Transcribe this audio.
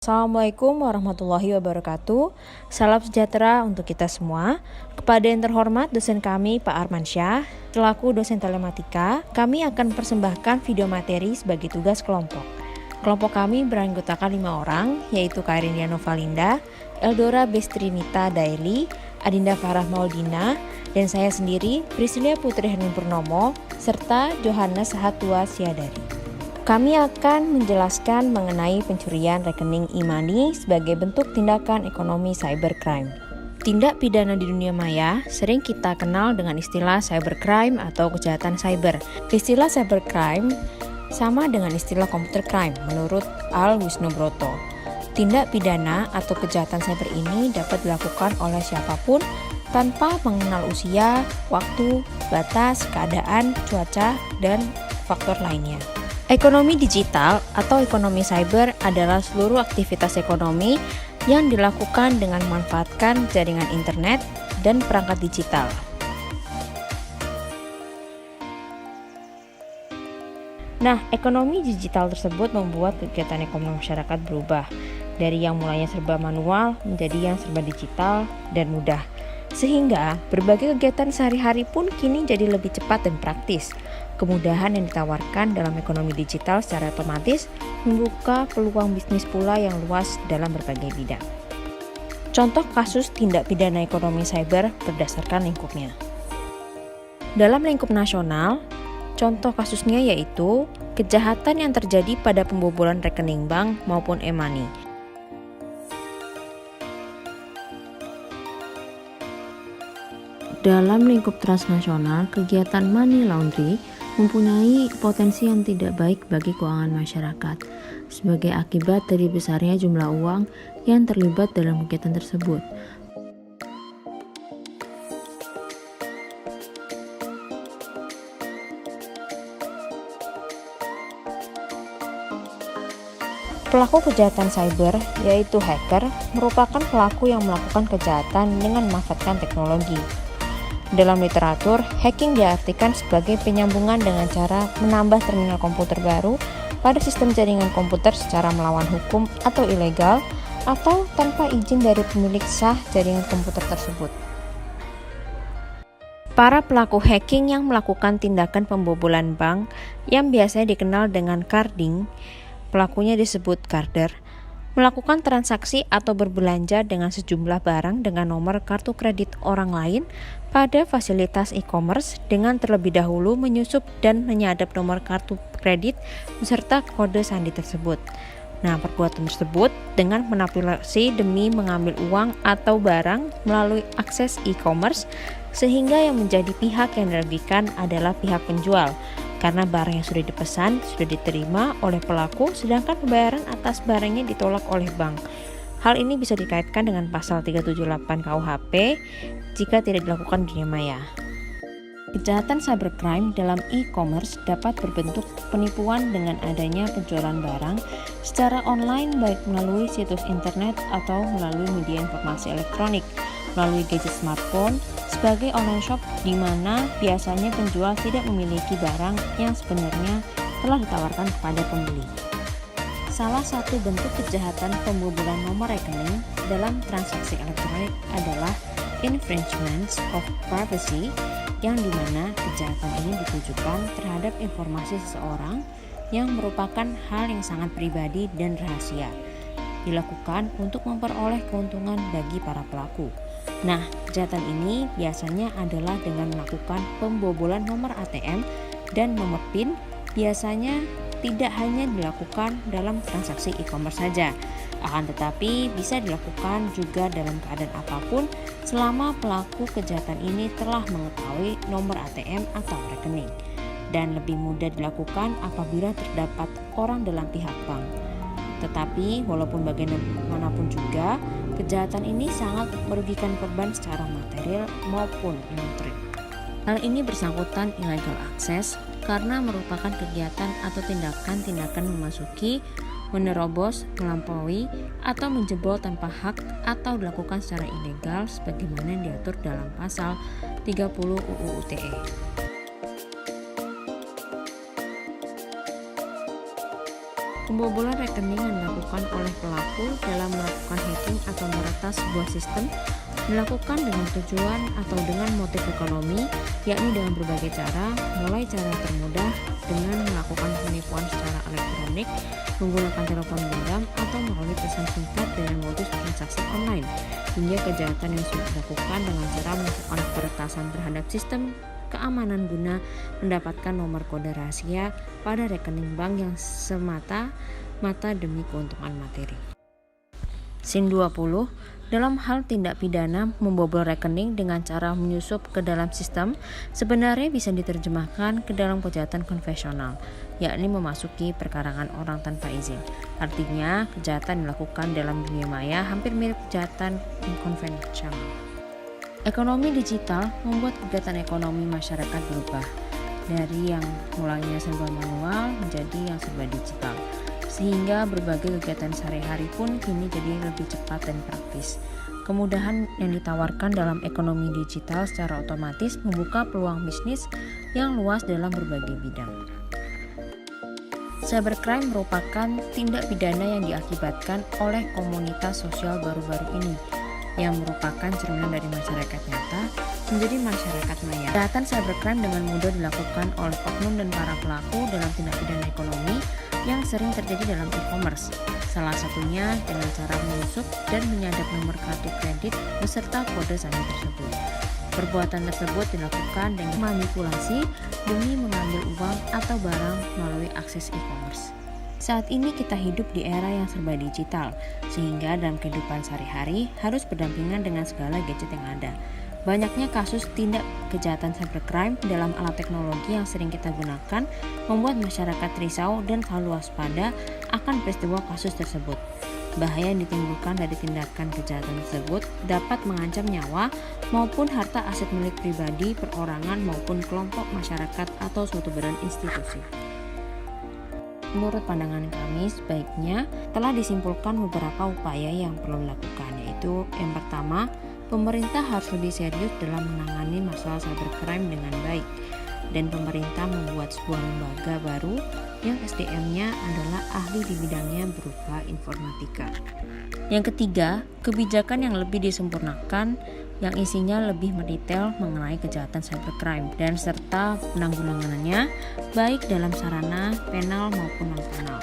Assalamualaikum warahmatullahi wabarakatuh. Salam sejahtera untuk kita semua. Kepada yang terhormat dosen kami Pak Armansyah, selaku dosen telematika, kami akan persembahkan video materi sebagai tugas kelompok. Kelompok kami beranggotakan 5 orang, yaitu Kairinia Novalinda, Eldora Bestrinita Daily, Adinda Farah Maudina, dan saya sendiri, Priscilia Putri Hening Purnomo, serta Johannes Hatua Siadari. Kami akan menjelaskan mengenai pencurian rekening e-money sebagai bentuk tindakan ekonomi cybercrime. Tindak pidana di dunia maya sering kita kenal dengan istilah cybercrime atau kejahatan cyber. Istilah cybercrime sama dengan istilah computer crime menurut Al Wisnubroto. Tindak pidana atau kejahatan cyber ini dapat dilakukan oleh siapapun tanpa mengenal usia, waktu, batas, keadaan, cuaca, dan faktor lainnya. Ekonomi digital atau ekonomi cyber adalah seluruh aktivitas ekonomi yang dilakukan dengan memanfaatkan jaringan internet dan perangkat digital. Nah, ekonomi digital tersebut membuat kegiatan ekonomi masyarakat berubah dari yang mulanya serba manual menjadi yang serba digital dan mudah. Sehingga berbagai kegiatan sehari-hari pun kini jadi lebih cepat dan praktis. Kemudahan yang ditawarkan dalam ekonomi digital secara otomatis membuka peluang bisnis pula yang luas dalam berbagai bidang. Contoh kasus tindak pidana ekonomi cyber berdasarkan lingkupnya. Dalam lingkup nasional, contoh kasusnya yaitu kejahatan yang terjadi pada pembobolan rekening bank maupun e-money. Dalam lingkup transnasional, kegiatan money laundry mempunyai potensi yang tidak baik bagi keuangan masyarakat sebagai akibat dari besarnya jumlah uang yang terlibat dalam kegiatan tersebut. Pelaku kejahatan cyber, yaitu hacker, merupakan pelaku yang melakukan kejahatan dengan memanfaatkan teknologi. Dalam literatur, hacking diartikan sebagai penyambungan dengan cara menambah terminal komputer baru pada sistem jaringan komputer secara melawan hukum atau ilegal atau tanpa izin dari pemilik sah jaringan komputer tersebut. Para pelaku hacking yang melakukan tindakan pembobolan bank yang biasanya dikenal dengan carding, pelakunya disebut carder, melakukan transaksi atau berbelanja dengan sejumlah barang dengan nomor kartu kredit orang lain pada fasilitas e-commerce dengan terlebih dahulu menyusup dan menyadap nomor kartu kredit beserta kode sandi tersebut. Nah, perbuatan tersebut dengan manipulasi demi mengambil uang atau barang melalui akses e-commerce sehingga yang menjadi pihak yang dirugikan adalah pihak penjual. Karena barang yang sudah dipesan sudah diterima oleh pelaku sedangkan pembayaran atas barangnya ditolak oleh bank. Hal ini bisa dikaitkan dengan pasal 378 KUHP jika tidak dilakukan di dunia maya. Kejahatan cybercrime dalam e-commerce dapat berbentuk penipuan dengan adanya penjualan barang secara online baik melalui situs internet atau melalui media informasi elektronik, melalui gadget smartphone, sebagai online shop di mana biasanya penjual tidak memiliki barang yang sebenarnya telah ditawarkan kepada pembeli. Salah satu bentuk kejahatan pembobolan nomor rekening dalam transaksi elektronik adalah infringement of privacy, yang dimana kejahatan ini ditujukan terhadap informasi seseorang yang merupakan hal yang sangat pribadi dan rahasia, dilakukan untuk memperoleh keuntungan bagi para pelaku. Nah, kejahatan ini biasanya adalah dengan melakukan pembobolan nomor ATM dan nomor PIN, biasanya tidak hanya dilakukan dalam transaksi e-commerce saja, akan tetapi bisa dilakukan juga dalam keadaan apapun selama pelaku kejahatan ini telah mengetahui nomor ATM atau rekening, dan lebih mudah dilakukan apabila terdapat orang dalam pihak bank. Tetapi walaupun bagaimanapun juga, kejahatan ini sangat merugikan korban secara material maupun imaterial. Hal ini bersangkutan illegal access karena merupakan kegiatan atau tindakan memasuki, menerobos, melampaui, atau menjebol tanpa hak atau dilakukan secara ilegal sebagaimana yang diatur dalam pasal 30 UU ITE. Pembobolan rekening yang dilakukan oleh pelaku dalam melakukan hacking atau meretas sebuah sistem dilakukan dengan tujuan atau dengan motif ekonomi, yakni dengan berbagai cara, mulai cara termudah dengan melakukan penipuan secara elektronik, menggunakan telepon genggam atau melalui pesan singkat dengan modus transaksi online, hingga kejahatan yang sudah dilakukan dengan cara melakukan peretasan terhadap sistem keamanan guna mendapatkan nomor kode rahasia pada rekening bank yang semata-mata demi keuntungan materi. Sin 20. Dalam hal tindak pidana membobol rekening dengan cara menyusup ke dalam sistem sebenarnya bisa diterjemahkan ke dalam kejahatan konvensional, yakni memasuki perkarangan orang tanpa izin. Artinya, kejahatan dilakukan dalam dunia maya hampir mirip kejahatan konvensional. Ekonomi digital membuat kegiatan ekonomi masyarakat berubah dari yang mulanya serba manual menjadi yang serba digital, sehingga berbagai kegiatan sehari-hari pun kini jadi lebih cepat dan praktis. Kemudahan yang ditawarkan dalam ekonomi digital secara otomatis membuka peluang bisnis yang luas dalam berbagai bidang. Cybercrime merupakan tindak pidana yang diakibatkan oleh komunitas sosial baru-baru ini, yang merupakan cerminan dari masyarakat nyata menjadi masyarakat maya. Kejahatan cybercrime dengan mudah dilakukan oleh oknum dan para pelaku dalam tindak pidana ekonomi yang sering terjadi dalam e-commerce. Salah satunya dengan cara menyusup dan menyadap nomor kartu kredit beserta kode sandi tersebut. Perbuatan tersebut dilakukan dengan manipulasi demi mengambil uang atau barang melalui akses e-commerce. Saat ini kita hidup di era yang serba digital, sehingga dalam kehidupan sehari-hari harus berdampingan dengan segala gadget yang ada. Banyaknya kasus tindak kejahatan cybercrime dalam alat teknologi yang sering kita gunakan membuat masyarakat risau dan selalu waspada akan peristiwa kasus tersebut. Bahaya yang ditimbulkan dari tindakan kejahatan tersebut dapat mengancam nyawa maupun harta aset milik pribadi, perorangan maupun kelompok masyarakat atau suatu badan institusi. Menurut pandangan kami, sebaiknya telah disimpulkan beberapa upaya yang perlu dilakukan, yaitu yang pertama, pemerintah harus lebih serius dalam menangani masalah cybercrime dengan baik, dan pemerintah membuat sebuah lembaga baru yang SDM-nya adalah ahli di bidangnya berupa informatika. Yang ketiga, kebijakan yang lebih disempurnakan yang isinya lebih mendetail mengenai kejahatan cybercrime dan serta penanggulangannya baik dalam sarana penal maupun non-penal.